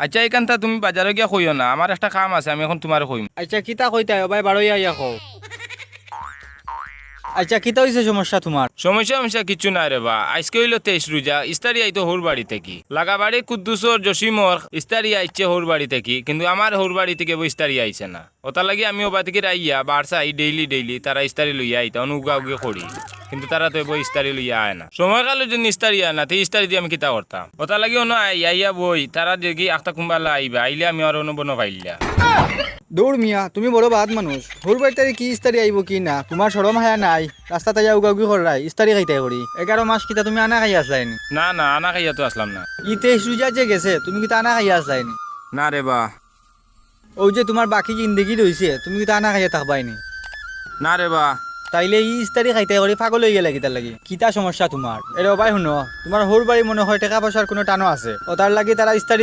আচ্ছা এখানটা তুমি বাজারে গিয়া কইও না, আমার একটা কাম আছে, আমি এখন তোমার কইম। আচ্ছা কিতা কইতাই ভাই বারোই আইয়া কও। আচ্ছা কিতা হইছে সমস্যা তোমার? সমস্যা কিছু নাই রে বা, আজকে হইলো 23 রোজা, ইস্তারি আইতো হোর বাড়ি থেকে, লাগা বাড়ি কুদ্দুসর জসিমর ইস্তারি আইছে হোর বাড়ি থেকে, কিন্তু আমার হোর বাড়ি থেকে ইস্তারি আইছে না। ওটা লাগি আমি ওবা থেকে আইয়া বারসা আই ডেইলি তারা ইস্তারি লইয়া আইতা অনুগা উগে করি, কিন্তু তারা তো ইস্তারি লইয়া আয় না। সময় কালে যদি ইস্তারি আয় না, তে ইস্তারি দিয়ে আমি কিতা করতাম? ওটা লাগি অন্য আইয়া বই তারা দেখি আখতা কুম্বালা আইবা, আইলে আমি আর অনুবন পাইলা। দৌড় মিয়া, তুমি বড় বাদ মানুষ। হুর বাড়িতে কি ইস্তারি আইব কি না, তোমার সরম হায়া নাই। রাস্তা তাইয়া উগাউগি করাই ইস্তারি খাইতে করি। 11 মাস কিতা তুমি আনা খাই আসলাইনি? না না, আনা খাইয়া তো আসলাম না। ইতে সুজা যে গেছে তুমি কিতা আনা খাইয়া আসলাইনি? না রে বা। ওই যে তোমার বাকি জিন্দগি রইছে তুমি কিতা আনা খাইয়া থাকবাইনি? না রে বা। তাইলে ইস্তারি খাইতে করি পাগল হয়ে গেলে কিতার লাগি? কিতা সমস্যা তোমার? এরে ভাই শুনো, তোমার হোর বাড়ি মনে হয় টাকা পয়সার কোনো টানো আছে, ও তার লাগি তারা ইস্তারি